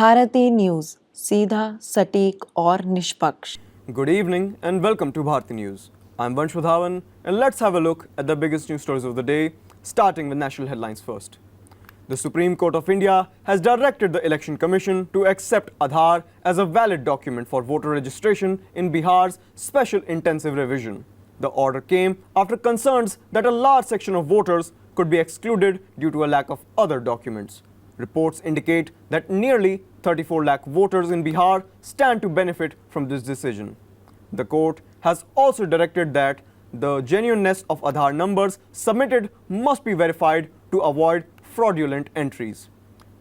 Bharti news, सीधा, सटीक और निष्पक्ष। Good evening and welcome to Bharati News. I'm Vansh Vadhavan and let's have a look at the biggest news stories of the day, starting with national headlines first. The Supreme Court of India has directed the Election Commission to accept Aadhaar as a valid document for voter registration in Bihar's special intensive revision. The order came after concerns that a large section of voters could be excluded due to a lack of other documents. Reports indicate that nearly 34 lakh voters in Bihar stand to benefit from this decision. The court has also directed that the genuineness of Aadhaar numbers submitted must be verified to avoid fraudulent entries.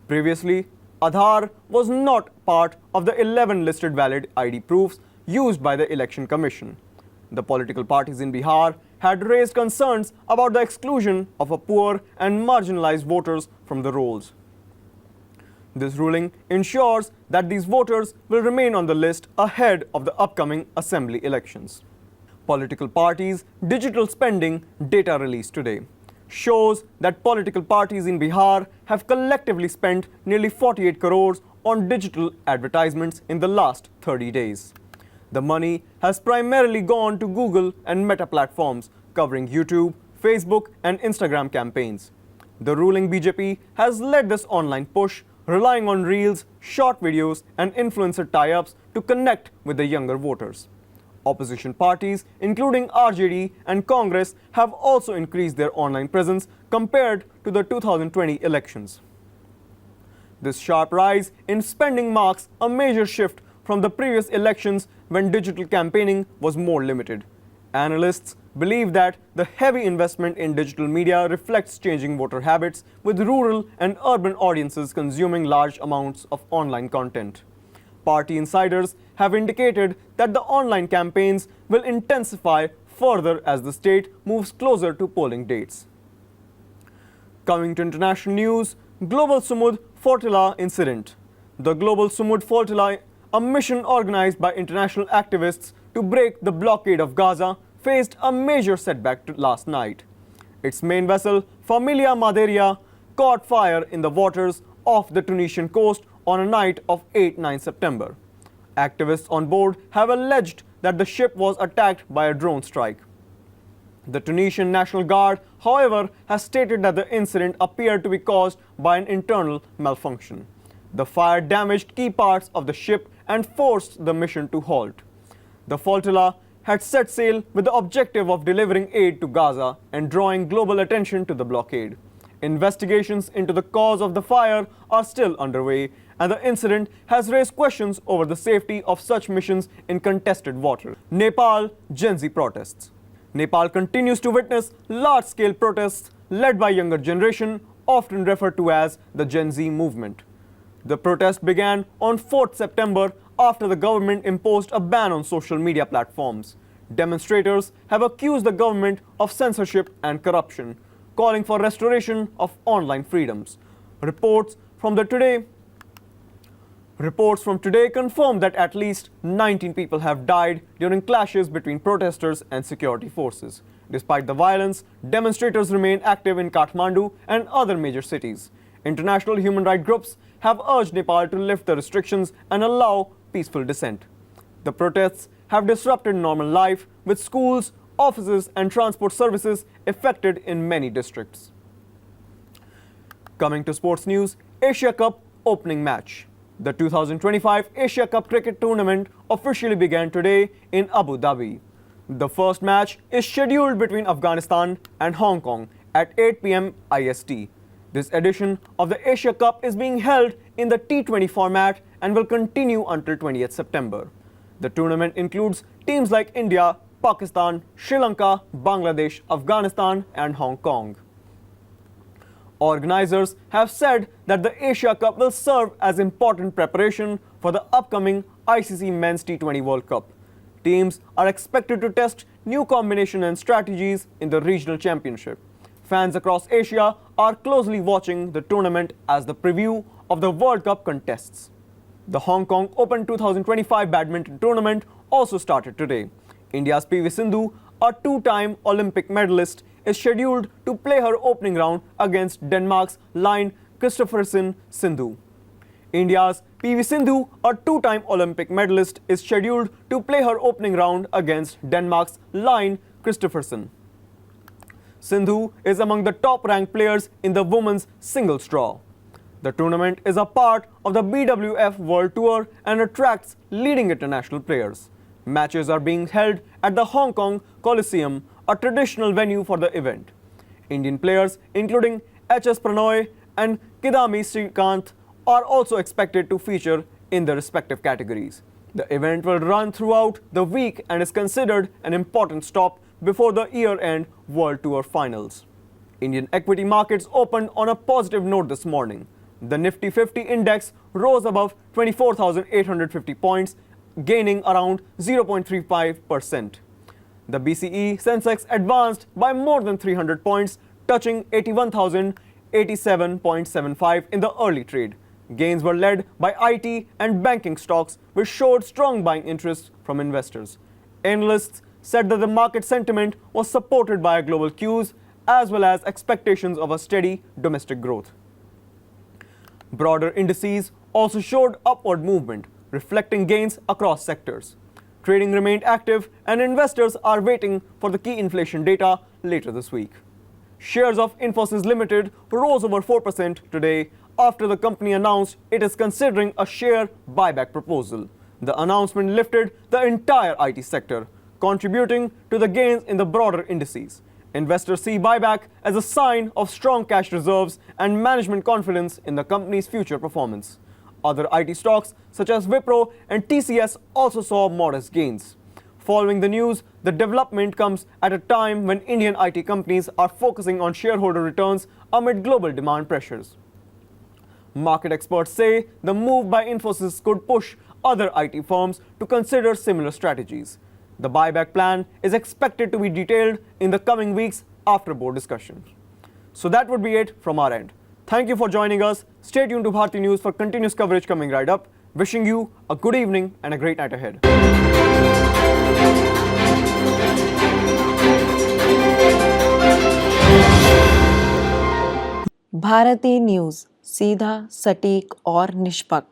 Previously, Aadhaar was not part of the 11 listed valid ID proofs used by the Election Commission. The political parties in Bihar had raised concerns about the exclusion of a poor and marginalized voters from the rolls. This ruling ensures that these voters will remain on the list ahead of the upcoming assembly elections. Political parties' digital spending data released today shows that political parties in Bihar have collectively spent nearly 48 crores on digital advertisements in the last 30 days. The money has primarily gone to Google and Meta platforms, covering YouTube, Facebook, and Instagram campaigns. The ruling BJP has led this online push, relying on reels, short videos, and influencer tie-ups to connect with the younger voters. Opposition parties, including RJD and Congress, have also increased their online presence compared to the 2020 elections. This sharp rise in spending marks a major shift from the previous elections when digital campaigning was more limited. Analysts believe that the heavy investment in digital media reflects changing voter habits, with rural and urban audiences consuming large amounts of online content. Party insiders have indicated that the online campaigns will intensify further as the state moves closer to polling dates. Coming to international news, Global Sumud Flotilla incident. The Global Sumud Flotilla, a mission organized by international activists to break the blockade of Gaza, faced a major setback last night. Its main vessel, Familia Madeira, caught fire in the waters off the Tunisian coast on a night of 8-9 September. Activists on board have alleged that the ship was attacked by a drone strike. The Tunisian National Guard, however, has stated that the incident appeared to be caused by an internal malfunction. The fire damaged key parts of the ship and forced the mission to halt. The flotilla had set sail with the objective of delivering aid to Gaza and drawing global attention to the blockade. Investigations into the cause of the fire are still underway, and the incident has raised questions over the safety of such missions in contested water. Nepal Gen Z protests. Nepal continues to witness large-scale protests led by younger generation, often referred to as the Gen Z movement. The protest began on 4th September after the government imposed a ban on social media platforms. Demonstrators have accused the government of censorship and corruption, calling for restoration of online freedoms. Reports from today confirm that at least 19 people have died during clashes between protesters and security forces. Despite the violence, demonstrators remain active in Kathmandu and other major cities. International human rights groups have urged Nepal to lift the restrictions and allow peaceful dissent. The protests have disrupted normal life, with schools, offices, and transport services affected in many districts. Coming to sports news, Asia Cup opening match. The 2025 Asia Cup cricket tournament officially began today in Abu Dhabi. The first match is scheduled between Afghanistan and Hong Kong at 8 p.m. IST. This edition of the Asia Cup is being held in the T20 format and will continue until 20th September. The tournament includes teams like India, Pakistan, Sri Lanka, Bangladesh, Afghanistan, and Hong Kong. Organizers have said that the Asia Cup will serve as important preparation for the upcoming ICC Men's T20 World Cup. Teams are expected to test new combinations and strategies in the regional championship. Fans across Asia are closely watching the tournament as the preview of the World Cup contests. The Hong Kong Open 2025 badminton tournament also started today. India's PV Sindhu, a two-time Olympic medalist, is scheduled to play her opening round against Denmark's Line Kristoffersen Sindhu. India's PV Sindhu, a two-time Olympic medalist, is scheduled to play her opening round against Denmark's Line Kristoffersen. Sindhu is among the top-ranked players in the women's singles draw. The tournament is a part of the BWF World Tour and attracts leading international players. Matches are being held at the Hong Kong Coliseum, a traditional venue for the event. Indian players including H.S. Pranoy and Kidami Srikanth are also expected to feature in the respective categories. The event will run throughout the week and is considered an important stop before the year-end World Tour finals. Indian equity markets opened on a positive note this morning. The Nifty 50 index rose above 24,850 points, gaining around 0.35%. The BCE Sensex advanced by more than 300 points, touching 81,087.75 in the early trade. Gains were led by IT and banking stocks, which showed strong buying interest from investors. Analysts said that the market sentiment was supported by global cues as well as expectations of a steady domestic growth. Broader indices also showed upward movement, reflecting gains across sectors. Trading remained active and investors are waiting for the key inflation data later this week. Shares of Infosys Limited rose over 4% today after the company announced it is considering a share buyback proposal. The announcement lifted the entire IT sector, contributing to the gains in the broader indices. Investors see buyback as a sign of strong cash reserves and management confidence in the company's future performance. Other IT stocks such as Wipro and TCS also saw modest gains. Following the news, the development comes at a time when Indian IT companies are focusing on shareholder returns amid global demand pressures. Market experts say the move by Infosys could push other IT firms to consider similar strategies. The buyback plan is expected to be detailed in the coming weeks after board discussions. So that would be it from our end. Thank you for joining us. Stay tuned to Bharti News for continuous coverage coming right up. Wishing you a good evening and a great night ahead. Bharati news, सीधा, सटीक और निष्पक्ष।